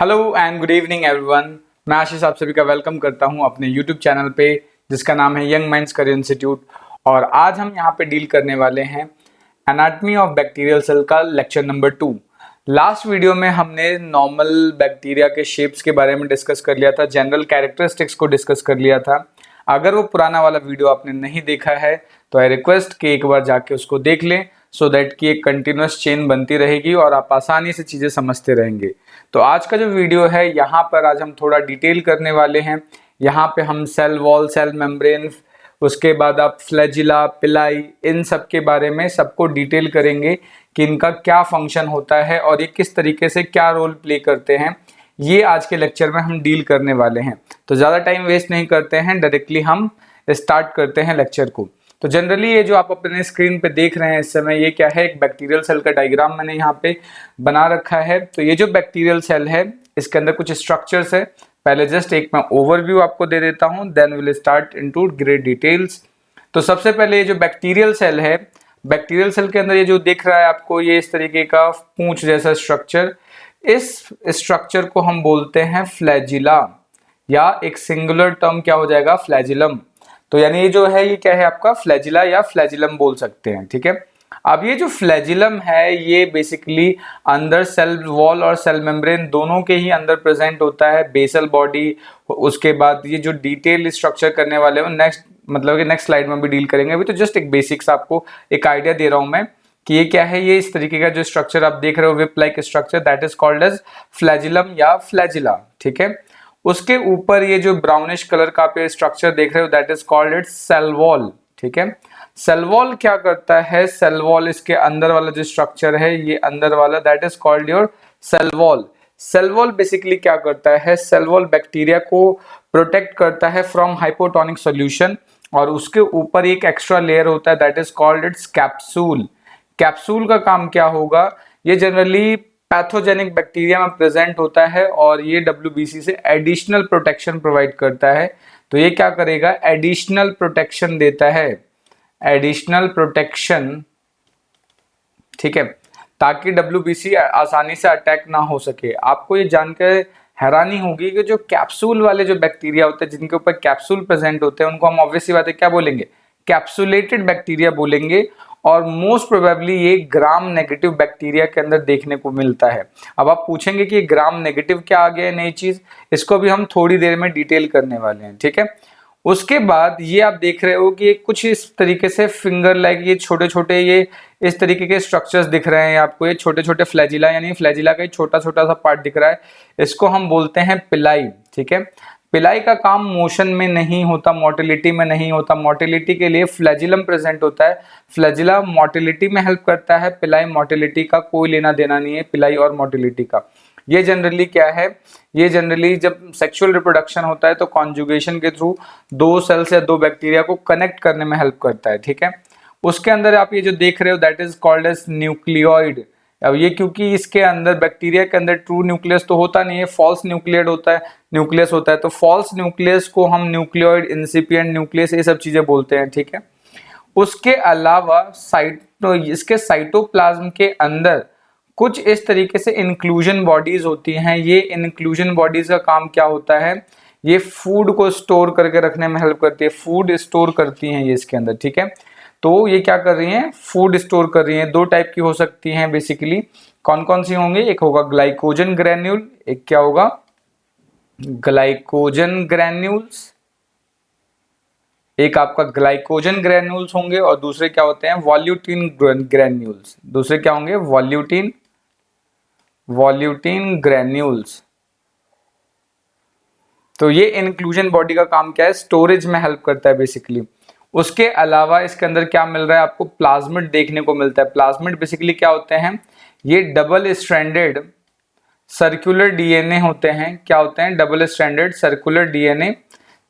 Hello and good evening everyone. मैं आशीष आप सभी का वेलकम करता हूं अपने यूट्यूब चैनल पे जिसका नाम है यंग माइंड्स करियर इंस्टीट्यूट। और आज हम यहां पे डील करने वाले हैं एनाटॉमी ऑफ बैक्टीरियल सेल का लेक्चर नंबर 2। लास्ट वीडियो में हमने नॉर्मल बैक्टीरिया के शेप्स के बारे में डिस्कस कर लिया था, जनरल कैरेक्टरिस्टिक्स को डिस्कस कर लिया था। अगर वो पुराना वाला वीडियो आपने नहीं देखा है तो आई रिक्वेस्ट कि एक बार जाके उसको देख लें, सो दैट कि एक कंटिन्यूस चेन बनती रहेगी और आप आसानी से चीज़ें समझते रहेंगे। तो आज का जो वीडियो है यहाँ पर आज हम थोड़ा डिटेल करने वाले हैं। यहाँ पे हम सेल वॉल, सेल मेम्ब्रेन, उसके बाद आप फ्लैजिला, पिलाई, इन सब के बारे में सबको डिटेल करेंगे कि इनका क्या फंक्शन होता है और ये किस तरीके से क्या रोल प्ले करते हैं। ये आज के लेक्चर में हम डील करने वाले हैं। तो ज़्यादा टाइम वेस्ट नहीं करते हैं, डायरेक्टली हम स्टार्ट करते हैं लेक्चर को। तो जनरली ये जो आप अपने स्क्रीन पे देख रहे हैं इस समय, ये क्या है, एक बैक्टीरियल सेल का डायग्राम मैंने यहाँ पे बना रखा है। तो ये जो बैक्टीरियल सेल है इसके अंदर कुछ स्ट्रक्चर्स है। पहले जस्ट एक मैं ओवरव्यू आपको दे देता हूँ, then will start into great details. तो सबसे पहले ये जो बैक्टीरियल सेल है, बैक्टीरियल सेल के अंदर ये जो दिख रहा है आपको, ये इस तरीके का पूंछ जैसा स्ट्रक्चर, इस स्ट्रक्चर को हम बोलते हैं फ्लैजिला, या एक सिंगुलर टर्म क्या हो जाएगा, फ्लैजिलम। तो यानी ये जो है ये क्या है आपका, फ्लैजिला या फ्लैजिलम बोल सकते हैं, ठीक है। अब ये जो फ्लैजिलम है ये बेसिकली अंदर सेल वॉल और सेल मेम्ब्रेन दोनों के ही अंदर प्रेजेंट होता है, बेसल बॉडी। उसके बाद ये जो डिटेल स्ट्रक्चर करने वाले हो नेक्स्ट, मतलब कि नेक्स्ट स्लाइड में भी डील करेंगे। अभी तो जस्ट एक बेसिक्स आपको एक आइडिया दे रहा हूं मैं कि ये क्या है। ये इस तरीके का जो स्ट्रक्चर आप देख रहे हो, whip like structure, that is called as flagellum या फ्लैजिला, ठीक है। उसके ऊपर ये जो ब्राउनिश कलर का आप स्ट्रक्चर देख रहे हो, that is called it cell wall, ठीक है। सेल वॉल क्या करता है, सेल वॉल इसके अंदर वाला जो स्ट्रक्चर है, ये अंदर वाला, that is called your cell wall. Cell wall basically क्या करता है, सेल वॉल बैक्टीरिया को प्रोटेक्ट करता है फ्रॉम हाइपोटोनिक सॉल्यूशन, और उसके ऊपर एक एक्स्ट्रा लेयर होता है, that is called its capsule. Capsule का काम क्या होगा, ये जनरली पैथोजेनिक बैक्टीरिया में प्रेजेंट होता है और ये WBC से एडिशनल प्रोटेक्शन प्रोवाइड करता है। तो ये क्या करेगा, एडिशनल प्रोटेक्शन देता है, एडिशनल प्रोटेक्शन, ठीक है, ताकि WBC आसानी से अटैक ना हो सके। आपको ये जानकर हैरानी होगी कि जो कैप्सूल वाले जो बैक्टीरिया होते हैं, जिनके ऊपर कैप्सूल प्रेजेंट होते हैं, उनको हम ऑब्वियसली बात है क्या बोलेंगे, कैप्सुलेटेड बैक्टीरिया बोलेंगे। और मोस्ट प्रोबेबली ये ग्राम नेगेटिव बैक्टीरिया के अंदर देखने को मिलता है। अब आप पूछेंगे कि ग्राम नेगेटिव क्या आ गया है नई चीज, इसको भी हम थोड़ी देर में डिटेल करने वाले हैं, ठीक है। उसके बाद ये आप देख रहे हो कि कुछ इस तरीके से फिंगर लाइक ये छोटे छोटे ये इस तरीके के स्ट्रक्चर्स दिख रहे हैं आपको, ये छोटे छोटे फ्लैजिला, यानी फ्लैजिला का छोटा छोटा सा पार्ट दिख रहा है, इसको हम बोलते हैं पिलाई, ठीक है। पिलाई का काम मोशन में नहीं होता, मोटिलिटी में नहीं होता। मोटिलिटी के लिए फ्लैजिलम प्रेजेंट होता है, फ्लैजिला मोटिलिटी में हेल्प करता है, पिलाई मोटिलिटी का कोई लेना देना नहीं है, पिलाई और मोटिलिटी का। ये जनरली क्या है, ये जनरली जब सेक्सुअल रिप्रोडक्शन होता है तो कॉन्जुगेशन के थ्रू दो सेल्स या दो बैक्टीरिया को कनेक्ट करने में हेल्प करता है, ठीक है। उसके अंदर आप ये जो देख रहे हो, that is called as nucleoid. अब ये क्योंकि इसके अंदर बैक्टीरिया के अंदर ट्रू न्यूक्लियस तो होता नहीं है, फॉल्स न्यूक्लियड होता है, न्यूक्लियस होता है। तो फॉल्स न्यूक्लियस को हम न्यूक्लियोइड, इंसिपिएंट न्यूक्लियस, ये सब चीजें बोलते हैं, ठीक है। उसके अलावा इसके साइटोप्लाज्म के अंदर कुछ इस तरीके से इंक्लूजन बॉडीज होती हैं। ये इंक्लूजन बॉडीज का काम क्या होता है, ये फूड को स्टोर करके रखने में हेल्प करती है, फूड स्टोर करती हैं ये इसके अंदर, ठीक है। तो ये क्या कर रही हैं, फूड स्टोर कर रही हैं। दो टाइप की हो सकती हैं बेसिकली, कौन कौन सी होंगी, एक होगा ग्लाइकोजन ग्रैन्यूल, एक क्या होगा, ग्लाइकोजन ग्रैन्यूल्स, एक आपका ग्लाइकोजन ग्रैन्यूल्स होंगे, और दूसरे क्या होते हैं, वॉल्यूटिन ग्रैन्यूल्स। दूसरे क्या होंगे, वॉल्यूटिन ग्रैन्यूल्स। तो ये इंक्लूजन बॉडी का काम क्या है, स्टोरेज में हेल्प करता है बेसिकली। उसके अलावा इसके अंदर क्या मिल रहा है आपको, प्लाज्मिड देखने को मिलता है। प्लाज्मिड बेसिकली क्या होते हैं, ये डबल स्ट्रैंडेड सर्कुलर डीएनए होते हैं। क्या होते हैं, डबल स्ट्रैंडेड सर्कुलर डीएनए,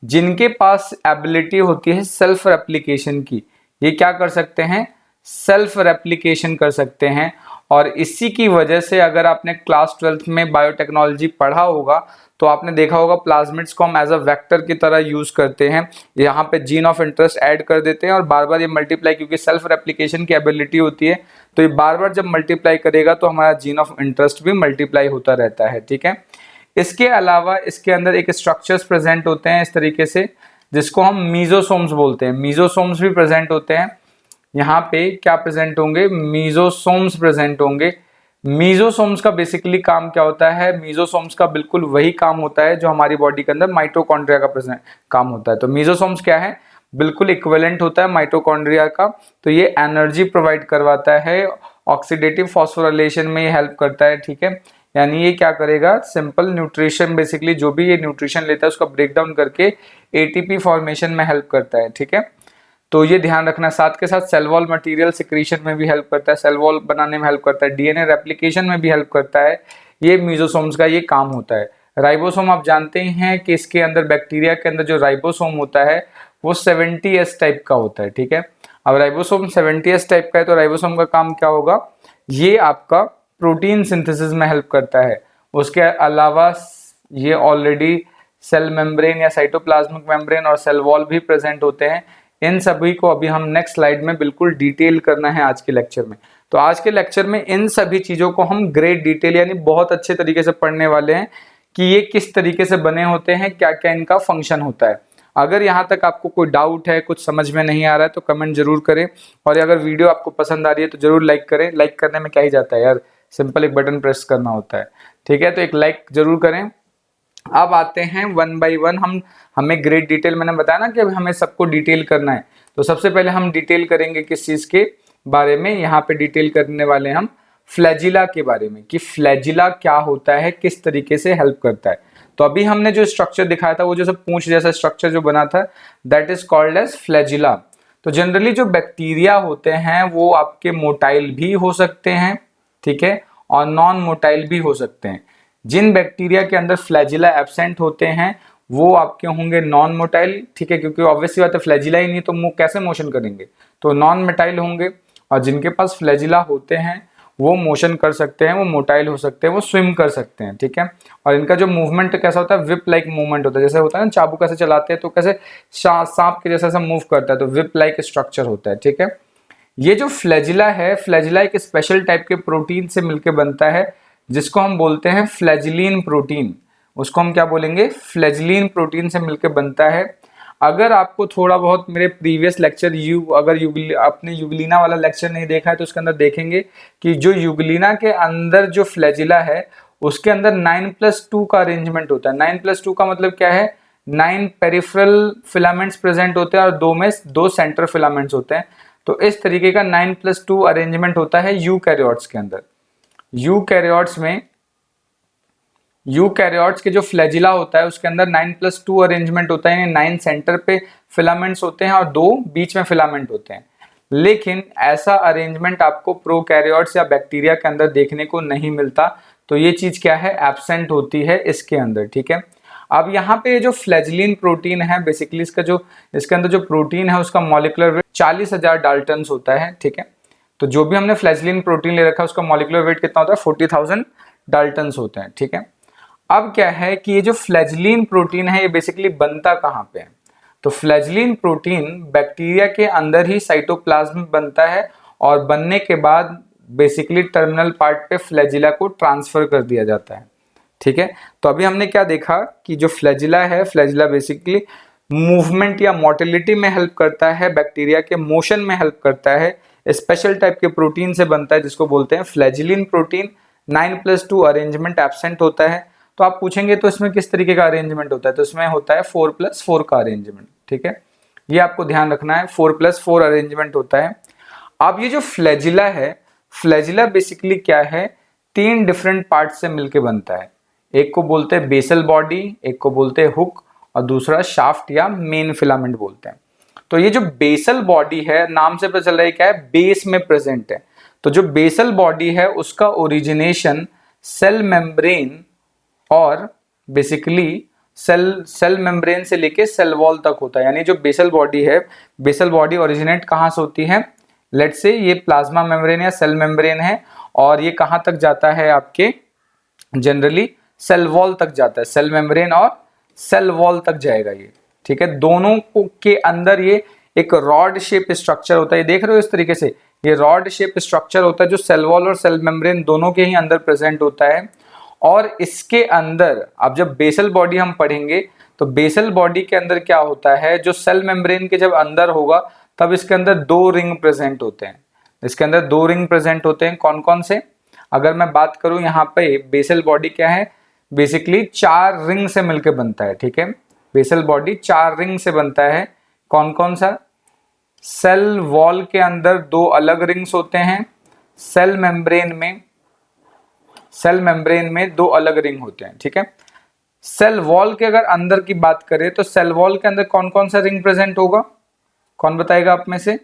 जिनके पास एबिलिटी होती है सेल्फ रेप्लिकेशन की। ये क्या कर सकते हैं, सेल्फ रेप्लिकेशन कर सकते हैं। और इसी की वजह से अगर आपने क्लास 12th में बायोटेक्नोलॉजी पढ़ा होगा तो आपने देखा होगा प्लाज्मिड्स को हम एज अ वेक्टर की तरह यूज करते हैं। यहाँ पे जीन ऑफ इंटरेस्ट ऐड कर देते हैं और बार बार ये मल्टीप्लाई, क्योंकि सेल्फ रेप्लिकेशन की एबिलिटी होती है, तो ये बार बार जब मल्टीप्लाई करेगा तो हमारा जीन ऑफ इंटरेस्ट भी मल्टीप्लाई होता रहता है, ठीक है। इसके अलावा इसके अंदर एक स्ट्रक्चर्स प्रेजेंट होते हैं इस तरीके से, जिसको हम मीजोसोम्स बोलते हैं। मीजोसोम्स भी प्रेजेंट होते हैं। यहाँ पे क्या प्रेजेंट होंगे? मीजोसोम्स प्रेजेंट होंगे। मीजोसोम्स का बेसिकली काम क्या होता है? मीजोसोम्स का बिल्कुल वही काम होता है जो हमारी बॉडी के अंदर माइटोकॉन्ड्रिया का प्रेजेंट काम होता है। तो मीजोसोम्स क्या है? बिल्कुल इक्विवेलेंट होता है माइटोकॉन्ड्रिया का। तो ये एनर्जी प्रोवाइड करवाता है, ऑक्सीडेटिव फॉस्फोराइलेशन में ये हेल्प करता है, ठीक है। यानी ये क्या करेगा? सिंपल न्यूट्रिशन, बेसिकली जो भी ये न्यूट्रिशन लेता है उसका ब्रेक डाउन करके एटीपी फॉर्मेशन में हेल्प करता है, ठीक है। तो ये ध्यान रखना। साथ के साथ सेल वॉल मटेरियल सिक्रीशन में भी हेल्प करता है, सेल वॉल बनाने में हेल्प करता है, डीएनए रेप्लिकेशन में भी हेल्प करता है। ये मीजोसोम्स का ये काम होता है। राइबोसोम आप जानते ही हैं कि इसके अंदर, बैक्टीरिया के अंदर जो राइबोसोम होता है वो 70S टाइप का होता है, ठीक है। अब राइबोसोम 70S टाइप का है, तो राइबोसोम का काम क्या होगा? ये आपका प्रोटीन सिंथेसिस में हेल्प करता है। उसके अलावा ये ऑलरेडी सेल मेम्ब्रेन या साइटोप्लाज्मिक मेम्ब्रेन और सेल वॉल भी प्रेजेंट होते हैं। इन सभी को अभी हम नेक्स्ट स्लाइड में बिल्कुल डिटेल करना है आज के लेक्चर में। तो आज के लेक्चर में इन सभी चीजों को हम ग्रेट डिटेल यानी बहुत अच्छे तरीके से पढ़ने वाले हैं कि ये किस तरीके से बने होते हैं, क्या क्या इनका फंक्शन होता है। अगर यहाँ तक आपको कोई डाउट है, कुछ समझ में नहीं आ रहा है तो कमेंट जरूर करें, और अगर वीडियो आपको पसंद आ रही है तो जरूर लाइक करें। लाइक करने में क्या ही जाता है यार, सिंपल एक बटन प्रेस करना होता है, ठीक है। तो एक लाइक जरूर करें। अब आते हैं वन बाय वन। हमें ग्रेट डिटेल, मैंने बताया ना कि अब हमें सबको डिटेल करना है। तो सबसे पहले हम डिटेल करेंगे किस चीज के बारे में? यहाँ पे डिटेल करने वाले हम फ्लैजिला के बारे में, कि फ्लैजिला क्या होता है, किस तरीके से हेल्प करता है। तो अभी हमने जो स्ट्रक्चर दिखाया था, वो जो सब पूंछ जैसा स्ट्रक्चर जो बना था, that is called as flagella. तो जनरली जो बैक्टीरिया होते हैं वो आपके मोटाइल भी हो सकते हैं, ठीक है, और नॉन मोटाइल भी हो सकते हैं। जिन बैक्टीरिया के अंदर फ्लैजिला एब्सेंट होते हैं वो आपके होंगे नॉन मोटाइल, ठीक है, क्योंकि ऑब्वियसली बात है फ्लैजिला ही नहीं तो कैसे मोशन करेंगे, तो नॉन मोटाइल होंगे। और जिनके पास फ्लैजिला होते हैं वो मोशन कर सकते हैं, वो मोटाइल हो सकते हैं, वो स्विम कर सकते हैं, ठीक है। और इनका जो मूवमेंट कैसा होता है? विप लाइक मूवमेंट होता है। जैसे होता है ना चाबू कैसे चलाते हैं तो कैसे सांप के जैसा मूव करता है, तो विप लाइक स्ट्रक्चर होता है, ठीक है। ये जो फ्लैजिला है, फ्लैजिला एक स्पेशल टाइप के प्रोटीन से मिलकर बनता है, जिसको हम बोलते हैं फ्लैजिलिन प्रोटीन। उसको हम क्या बोलेंगे? फ्लैजिलिन प्रोटीन से मिलकर बनता है। अगर आपको थोड़ा बहुत मेरे प्रीवियस लेक्चर आपने यूग्लिना वाला लेक्चर नहीं देखा है तो उसके अंदर देखेंगे कि जो यूग्लिना के अंदर जो फ्लैजिला है उसके अंदर 9+2 का अरेंजमेंट होता है। 9+2 का मतलब क्या है? 9 पेरिफेरल फिलामेंट्स प्रेजेंट होते हैं और 2 सेंटर फिलामेंट्स होते हैं। तो इस तरीके का 9+2 अरेंजमेंट होता है यूकैरियोट्स के अंदर। यूकैरियोट्स के जो फ्लैजिला होता है उसके अंदर 9+2 अरेंजमेंट होता है, यानी 9 सेंटर पे फिलामेंट्स होते हैं और 2 बीच में फिलामेंट होते हैं। लेकिन ऐसा अरेंजमेंट आपको प्रोकैरियोट्स या बैक्टीरिया के अंदर देखने को नहीं मिलता। तो ये चीज क्या है? एब्सेंट होती है इसके अंदर, ठीक है। अब यहाँ पे जो फ्लैजिलिन प्रोटीन है, बेसिकली इसके अंदर जो प्रोटीन है उसका मॉलिक्यूलर वेट 40,000 डाल्टन्स होता है, ठीक है। तो जो भी हमने फ्लैजिलिन प्रोटीन ले रखा है उसका मॉलिक्यूलर वेट कितना होता है? 40,000 डाल्टन्स होते हैं, ठीक है। अब क्या है कि ये जो फ्लैजिलिन प्रोटीन है ये बेसिकली बनता कहाँ पे है? तो फ्लैजिलिन प्रोटीन बैक्टीरिया के अंदर ही साइटोप्लाज्म में बनता है और बनने के बाद बेसिकली टर्मिनल पार्ट पे फ्लैजिला को ट्रांसफर कर दिया जाता है, ठीक है। तो अभी हमने क्या देखा कि जो फ्लैजिला है, फ्लैजिला बेसिकली मूवमेंट या मोटिलिटी में हेल्प करता है, बैक्टीरिया के मोशन में हेल्प करता है, स्पेशल टाइप के प्रोटीन से बनता है जिसको बोलते हैं फ्लैजिलिन प्रोटीन। 9+2 अरेंजमेंट एब्सेंट होता है। तो आप पूछेंगे तो इसमें किस तरीके का अरेंजमेंट होता है? तो इसमें होता है 4+4 का अरेंजमेंट, ठीक है। ये आपको ध्यान रखना है, 4+4 अरेंजमेंट होता है। अब ये जो फ्लैजिला है, फ्लैजिला बेसिकली क्या है? 3 डिफरेंट पार्ट से मिलके बनता है। एक को बोलते हैं बेसल बॉडी, एक को बोलते हैं हुक, और दूसरा शाफ्ट या मेन फिलामेंट बोलते हैं। तो ये जो बेसल बॉडी है, नाम से पता चल रहा है क्या है? बेस में प्रेजेंट है। तो जो बेसल बॉडी है उसका ओरिजिनेशन सेल मेम्ब्रेन और बेसिकली सेल मेम्ब्रेन से लेके सेल वॉल तक होता है। यानी जो बेसल बॉडी है, बेसल बॉडी ओरिजिनेट कहाँ से होती है? लेट्स से ये प्लाज्मा मेम्ब्रेन या सेल मेम्ब्रेन है, और ये कहाँ तक जाता है? आपके जनरली सेल वॉल तक जाता है। सेल मेम्ब्रेन और सेल वॉल तक जाएगा ये, ठीक है। दोनों के अंदर ये एक रॉड शेप स्ट्रक्चर होता है, देख रहे हो इस तरीके से, ये रॉड शेप स्ट्रक्चर होता है जो सेल वॉल और सेल मेम्ब्रेन दोनों के ही अंदर प्रेजेंट होता है। और इसके अंदर अब जब बेसल बॉडी हम पढ़ेंगे तो बेसल बॉडी के अंदर क्या होता है, जो सेल मेम्ब्रेन के जब अंदर होगा तब इसके अंदर 2 रिंग प्रेजेंट होते हैं। इसके अंदर 2 रिंग प्रेजेंट होते हैं। कौन कौन से? अगर मैं बात करूं यहाँ पे बेसल बॉडी क्या है, बेसिकली 4 रिंग से मिलकर बनता है। ठीक है, बेसल बॉडी 4 रिंग से बनता है। कौन कौन सा? सेल वॉल के अंदर 2 अलग रिंग्स होते हैं, सेल मेम्ब्रेन में 2 अलग रिंग होते हैं। ठीक है, सेल वॉल के अगर अंदर की बात करें तो सेल वॉल के अंदर कौन कौन सा रिंग प्रेजेंट होगा? कौन बताएगा आप में से?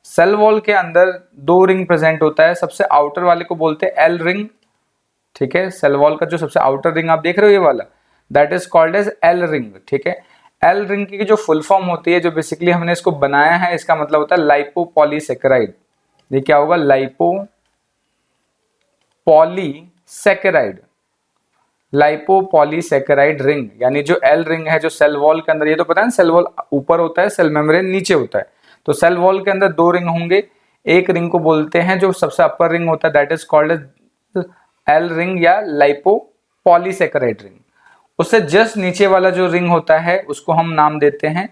सेल वॉल के अंदर 2 रिंग प्रेजेंट होता है। सबसे आउटर वाले को बोलते हैं एल रिंग। ठीक है, सेल वॉल का जो सबसे आउटर रिंग आप देख रहे हो ये वाला, that is called as L ring. ठीक है, एल रिंग की जो फुल फॉर्म होती है, जो बेसिकली हमने इसको बनाया है, इसका मतलब होता है लाइपोपॉलीसैकेराइड। ये क्या होगा? लाइपोपॉलीसैकेराइड रिंग, यानी जो एल रिंग है जो सेल वॉल के अंदर, ये तो पता है सेल वॉल ऊपर होता है, सेल मेम्ब्रेन नीचे होता है, तो सेल वॉल के अंदर 2 रिंग होंगे। एक रिंग को बोलते हैं जो सबसे अपर रिंग होता है, that is called as L ring या लाइपोपॉलीसैकेराइड रिंग। उससे जस्ट नीचे वाला जो रिंग होता है उसको हम नाम देते हैं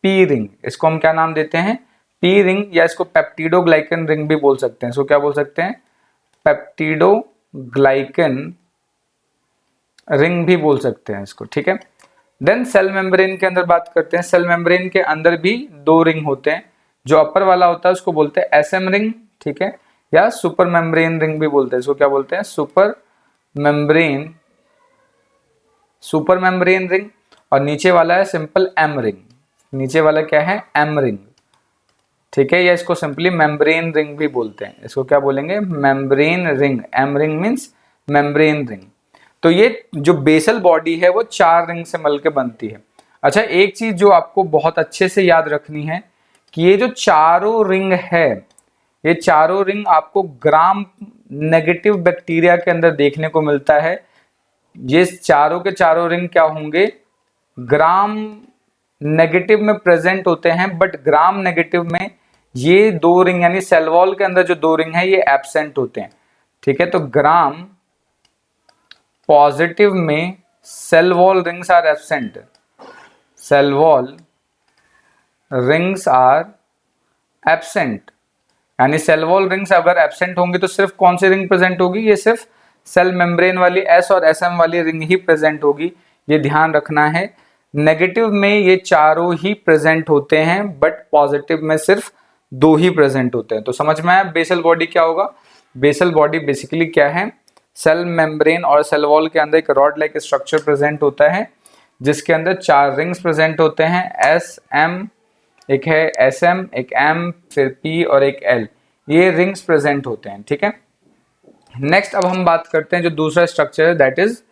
पी रिंग। इसको हम क्या नाम देते हैं? पी रिंग, या इसको पेप्टिडोग्लाइकन रिंग भी बोल सकते हैं। इसको क्या बोल सकते हैं? पेप्टिडोग्लाइकन रिंग भी बोल सकते हैं इसको। ठीक है, देन सेल मेम्ब्रेन के अंदर बात करते हैं। सेल मेम्ब्रेन के अंदर भी 2 रिंग होते हैं। जो अपर वाला होता है उसको बोलते हैं एसएम रिंग। ठीक है, या सुपर मेम्ब्रेन रिंग भी बोलते हैं। इसको क्या बोलते हैं? Super membrane ring. और नीचे वाला है सिंपल एम रिंग। नीचे वाला क्या है? M ring. ठीक है, या इसको सिंपली मेम्ब्रेन रिंग भी बोलते हैं। इसको क्या बोलेंगे? Membrane ring. M ring means membrane ring. तो ये जो बेसल बॉडी है वो 4 रिंग से मिलकर बनती है। अच्छा, एक चीज जो आपको बहुत अच्छे से याद रखनी है कि ये जो चारों रिंग है, ये चारों रिंग आपको ग्राम नेगेटिव बैक्टीरिया के अंदर देखने को मिलता है। ये चारों के चारों रिंग क्या होंगे? ग्राम नेगेटिव में प्रेजेंट होते हैं, बट ग्राम नेगेटिव में ये 2 रिंग, यानी सेल वॉल के अंदर जो 2 रिंग है ये एब्सेंट होते हैं। ठीक है, तो ग्राम पॉजिटिव में cell wall rings are absent. Cell wall rings are absent, यानी सेल वॉल रिंग्स अगर एब्सेंट होंगी तो सिर्फ कौन सी रिंग प्रेजेंट होगी? ये सिर्फ सेल मेम्ब्रेन वाली एस और एसएम वाली रिंग ही प्रेजेंट होगी। ये ध्यान रखना है। नेगेटिव में ये चारों ही प्रेजेंट होते हैं, बट पॉजिटिव में सिर्फ 2 ही प्रेजेंट होते हैं। तो समझ में आया बेसल बॉडी क्या होगा? बेसल बॉडी बेसिकली क्या है? सेल मेम्ब्रेन और सेल वॉल के अंदर एक रॉड लाइक स्ट्रक्चर प्रेजेंट होता है जिसके अंदर 4 रिंग्स प्रेजेंट होते हैं। एस एम, एक है एस एम, एक एम, फिर पी और एक एल, ये रिंग्स प्रेजेंट होते हैं। ठीक है, नेक्स्ट अब हम बात करते हैं जो दूसरा स्ट्रक्चर है, दैट इज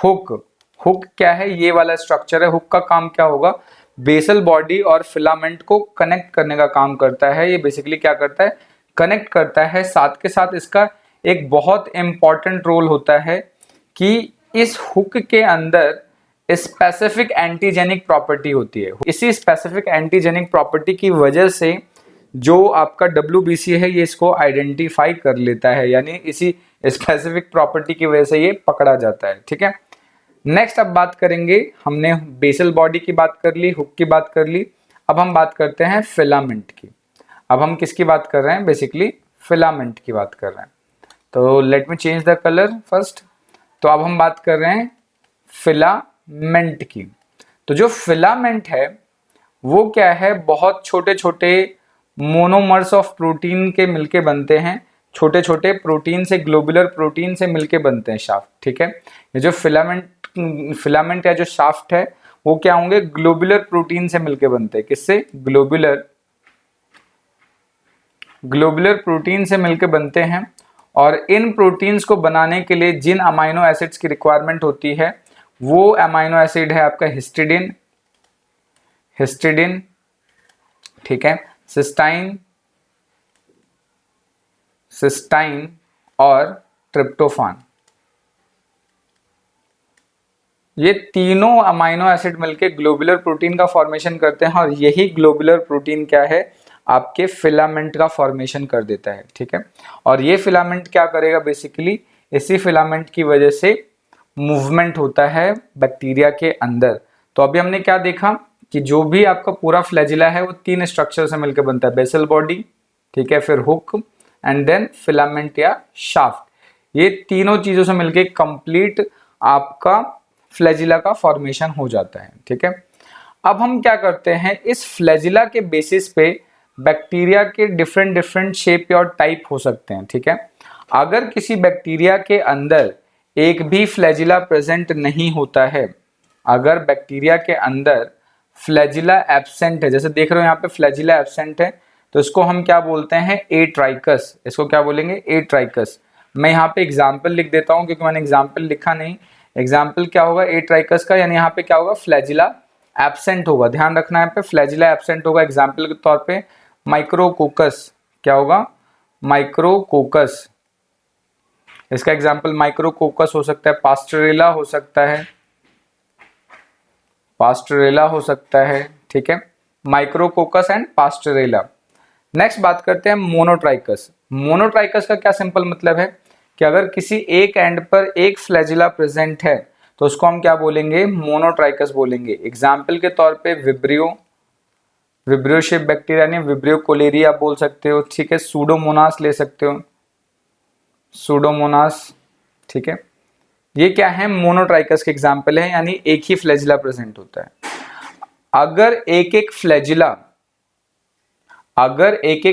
हुक। हुक क्या है? ये वाला स्ट्रक्चर है। हुक का काम क्या होगा? बेसल बॉडी और फिलामेंट को कनेक्ट करने का काम करता है। ये बेसिकली क्या करता है? कनेक्ट करता है। साथ के साथ इसका एक बहुत इंपॉर्टेंट रोल होता है कि इस हुक के अंदर स्पेसिफिक एंटीजेनिक प्रॉपर्टी होती है। इसी स्पेसिफिक एंटीजेनिक प्रॉपर्टी की वजह से जो आपका WBC है ये इसको आइडेंटिफाई कर लेता है, यानी इसी स्पेसिफिक प्रॉपर्टी की वजह से ये पकड़ा जाता है। ठीक है, नेक्स्ट अब बात करेंगे, हमने बेसल बॉडी की बात कर ली, हुक की बात कर ली, अब हम बात करते हैं फिलामेंट की। अब हम किसकी बात कर रहे हैं? बेसिकली फिलामेंट की बात कर रहे हैं। तो let me change the colour first. तो अब हम बात कर रहे हैं फिलामेंट की। तो जो फिलामेंट है वो क्या है? बहुत छोटे छोटे मोनोमर्स ऑफ प्रोटीन के मिलके बनते हैं। छोटे छोटे प्रोटीन से, ग्लोबुलर प्रोटीन से मिलके बनते हैं शाफ्ट। ठीक है, ये जो फिलामेंट या जो शाफ्ट है वो क्या होंगे? ग्लोबुलर प्रोटीन से मिलके बनते हैं। किससे? ग्लोबुलर प्रोटीन से मिलके बनते हैं। और इन प्रोटीन्स को बनाने के लिए जिन अमाइनो एसिड्स की रिक्वायरमेंट होती है वो अमाइनो एसिड है आपका हिस्टिडिन, ठीक है, सिस्टाइन और ट्रिप्टोफान। ये तीनों अमाइनो एसिड मिलके ग्लोबुलर प्रोटीन का फॉर्मेशन करते हैं और यही ग्लोबुलर प्रोटीन क्या है? आपके फिलामेंट का फॉर्मेशन कर देता है। ठीक है, और ये फिलामेंट क्या करेगा? बेसिकली इसी फिलामेंट की वजह से मूवमेंट होता है बैक्टीरिया के अंदर। तो अभी हमने क्या देखा कि जो भी आपका पूरा फ्लैजिला है वो 3 स्ट्रक्चर से मिलकर बनता है, बेसल बॉडी, ठीक है, फिर हुक एंड देन फिलामेंट या शाफ्ट। ये तीनों चीजों से मिलकर कंप्लीट आपका फ्लैजिला का फॉर्मेशन हो जाता है, ठीक है। अब हम क्या करते हैं, इस फ्लैजिला के बेसिस पे बैक्टीरिया के डिफरेंट डिफरेंट शेप और टाइप हो सकते हैं, ठीक है। अगर किसी बैक्टीरिया के अंदर एक भी फ्लैजिला प्रेजेंट नहीं होता है, अगर बैक्टीरिया के अंदर फ्लैजिला एब्सेंट है, जैसे देख रहे हो यहाँ पे फ्लैजिला एब्सेंट है, तो इसको हम क्या बोलते हैं, एट्राइकस। इसको क्या बोलेंगे, एट्राइकस। मैं यहाँ पे एग्जाम्पल लिख देता हूँ क्योंकि मैंने एग्जाम्पल लिखा नहीं। एग्जाम्पल क्या होगा एट्राइकस का, यानी यहाँ पे क्या होगा, फ्लैजिला एब्सेंट होगा। ध्यान रखना है, यहाँ पे फ्लैजिला एब्सेंट होगा। एग्जाम्पल के तौर पे माइक्रोकोकस, क्या होगा, माइक्रोकोकस। इसका एग्जाम्पल माइक्रोकोकस हो सकता है, पास्टरेला हो सकता है, पास्टरेला हो सकता है, ठीक है, माइक्रोकोकस एंड पास्टरेला। नेक्स्ट बात करते हैं मोनोट्राइकस। मोनोट्राइकस का क्या सिंपल मतलब है कि अगर किसी एक एंड पर एक फ्लैजिला प्रेजेंट है तो उसको हम क्या बोलेंगे, मोनोट्राइकस बोलेंगे। एग्जाम्पल के तौर पे विब्रियो, विब्रियो शेप बैक्टीरिया नहीं, विब्रियो कोलेरी आप बोल सकते हो, ठीक है। सूडोमोनास ले सकते हो, सूडोमोनास, ठीक है। ये क्या है, मोनोट्राइकस के एग्जाम्पल है, यानी एक ही फ्लैजिला प्रेजेंट होता है। अगर एक एक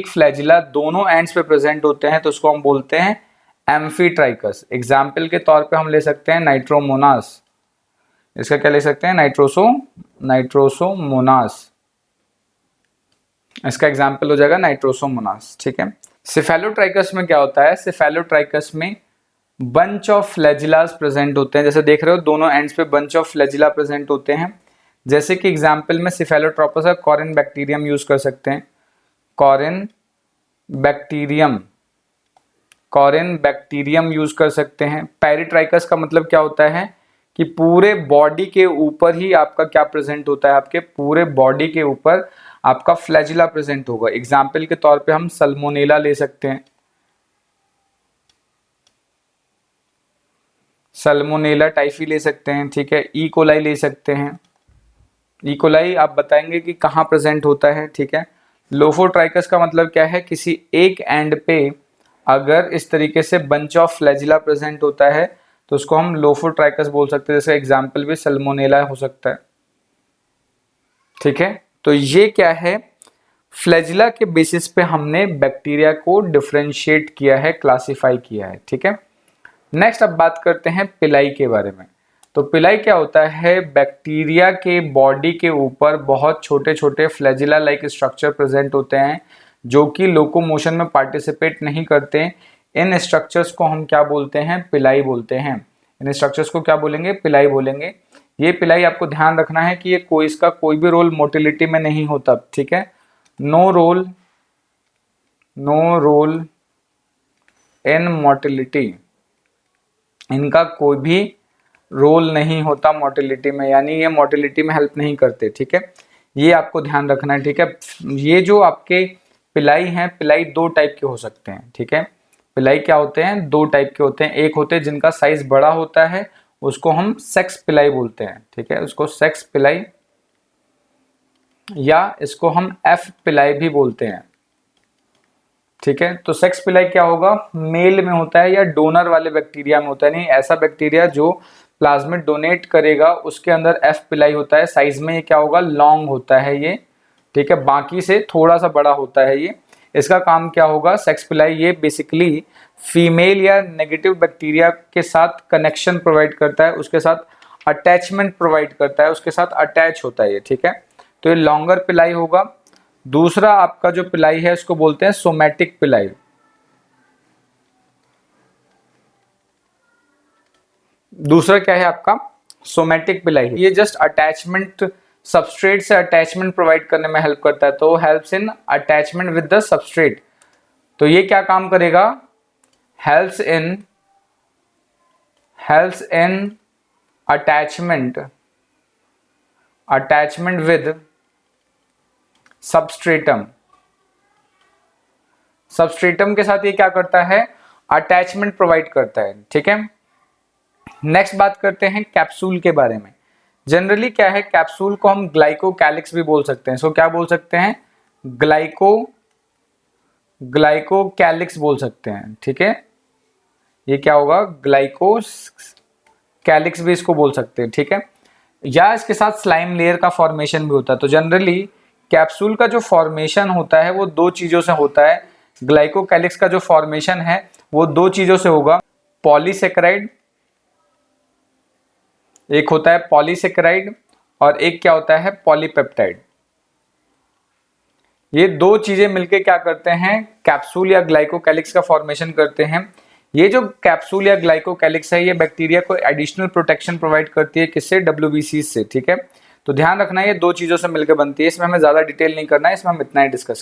फ्लैजिला दोनों एंड्स पे प्रेजेंट होते हैं तो उसको हम बोलते हैं एम्फीट्राइकस। एग्जाम्पल के तौर पे हम ले सकते हैं नाइट्रोमोनास। इसका क्या ले सकते हैं, नाइट्रोसोमोनास। इसका एग्जाम्पल हो जाएगा नाइट्रोसोमोनास, ठीक है। सिफेलोट्राइकस में क्या होता है, सिफेलोट्राइकस में बंच ऑफ फ्लैजिलास प्रेजेंट होते हैं। जैसे देख रहे हो दोनों एंड्स पे बंच ऑफ फ्लैजिला प्रेजेंट होते हैं। जैसे कि एग्जाम्पल में सिफेलोट्रोपस का कॉरिन बैक्टीरियम यूज कर सकते हैं, कॉरिन बैक्टीरियम यूज कर सकते हैं। पेरिट्राइकस का मतलब क्या होता है कि पूरे बॉडी के ऊपर ही आपका क्या प्रेजेंट होता है, आपके पूरे बॉडी के ऊपर आपका फ्लैजिला प्रेजेंट होगा। एग्जाम्पल के तौर पे हम सल्मोनेला ले सकते हैं, सल्मोनेला टाइफी ले सकते हैं, ठीक है। ई कोलाई ले सकते हैं, ई कोलाई आप बताएंगे कि कहाँ प्रेजेंट होता है, ठीक है। लोफोट्राइकस का मतलब क्या है, किसी एक एंड पे अगर इस तरीके से बंच ऑफ फ्लैजिला प्रेजेंट होता है तो उसको हम लोफोट्राइकस बोल सकते हैं। जैसे एग्जाम्पल भी सल्मोनेला हो सकता है, ठीक है। तो ये क्या है, फ्लैजिला के बेसिस पे हमने बैक्टीरिया को डिफरेंशिएट किया है, क्लासिफाई किया है, ठीक है। नेक्स्ट अब बात करते हैं पिलाई के बारे में। तो पिलाई क्या होता है, बैक्टीरिया के बॉडी के ऊपर बहुत छोटे छोटे फ्लैजिला लाइक स्ट्रक्चर प्रेजेंट होते हैं जो कि लोकोमोशन में पार्टिसिपेट नहीं करते। इन स्ट्रक्चर्स को हम क्या बोलते हैं, पिलाई बोलते हैं। इन स्ट्रक्चर्स को क्या बोलेंगे, पिलाई बोलेंगे। ये पिलाई आपको ध्यान रखना है कि ये इसका कोई भी रोल मोटिलिटी में नहीं होता, ठीक है। नो रोल इन मोटिलिटी, इनका कोई भी रोल नहीं होता मोटिलिटी में, यानी ये मोटिलिटी में हेल्प नहीं करते, ठीक है। ये आपको ध्यान रखना है, ठीक है। ये जो आपके पिलाई हैं, पिलाई 2 टाइप के हो सकते हैं, ठीक है। पिलाई क्या होते हैं, 2 टाइप के होते हैं। एक होते हैं जिनका साइज बड़ा होता है, उसको हम सेक्स पिलाई बोलते हैं, ठीक है, उसको सेक्स पिलाई, या इसको हम एफ पिलाई भी बोलते हैं, ठीक है। तो सेक्स पिलाई क्या होगा, मेल में होता है या डोनर वाले बैक्टीरिया में होता है। नहीं, ऐसा बैक्टीरिया जो प्लाज्मिड डोनेट करेगा उसके अंदर एफ पिलाई होता है। साइज में ये क्या होगा, लॉन्ग होता है ये, ठीक है, बाकी से थोड़ा सा बड़ा होता है ये। इसका काम क्या होगा, सेक्स पिलाई ये बेसिकली फीमेल या नेगेटिव बैक्टीरिया के साथ कनेक्शन प्रोवाइड करता है, उसके साथ अटैचमेंट प्रोवाइड करता है, उसके साथ अटैच होता है ये, ठीक है। तो ये लॉन्गर पिलाई होगा। दूसरा आपका जो पिलाई है इसको बोलते हैं सोमैटिक पिलाई। दूसरा क्या है आपका, सोमैटिक पिलाई। ये जस्ट अटैचमेंट, सबस्ट्रेट से अटैचमेंट प्रोवाइड करने में हेल्प करता है, तो helps in attachment with the substrate. तो ये क्या काम करेगा, helps in attachment with substratum. Substratum के साथ ये क्या करता है, अटैचमेंट प्रोवाइड करता है, ठीक है। नेक्स्ट बात करते हैं कैप्सूल के बारे में। जनरली क्या है, कैप्सूल को हम ग्लाइकोकैलिक्स भी बोल सकते हैं। सो क्या बोल सकते हैं, ग्लाइकोकैलिक्स बोल सकते हैं, ठीक है। ये क्या होगा, ग्लाइकोकैलिक्स भी इसको बोल सकते हैं, ठीक है। या इसके साथ स्लाइम लेयर का फॉर्मेशन भी होता है। तो जनरली कैप्सूल का जो फॉर्मेशन होता है वो दो चीजों से होता है। ग्लाइकोकैलिक्स का जो फॉर्मेशन है वो दो चीजों से होगा, पॉलीसेकेराइड, एक होता है पॉलीसेकेराइड और एक क्या होता है, पॉलीपेप्टाइड। ये दो चीजें मिलके क्या करते हैं, कैप्सूल या ग्लाइकोकैलिक्स का फॉर्मेशन करते हैं। ये जो कैप्सूल या ग्लाइकोकैलिक्स है ये बैक्टीरिया को एडिशनल प्रोटेक्शन प्रोवाइड करती है, किससे, डब्ल्यूबीसी से, ठीक है। तो ध्यान रखना ये दो चीजों से मिलकर बनती है। इसमें हमें ज्यादा डिटेल नहीं करना है, इसमें हम इतना ही डिस्कस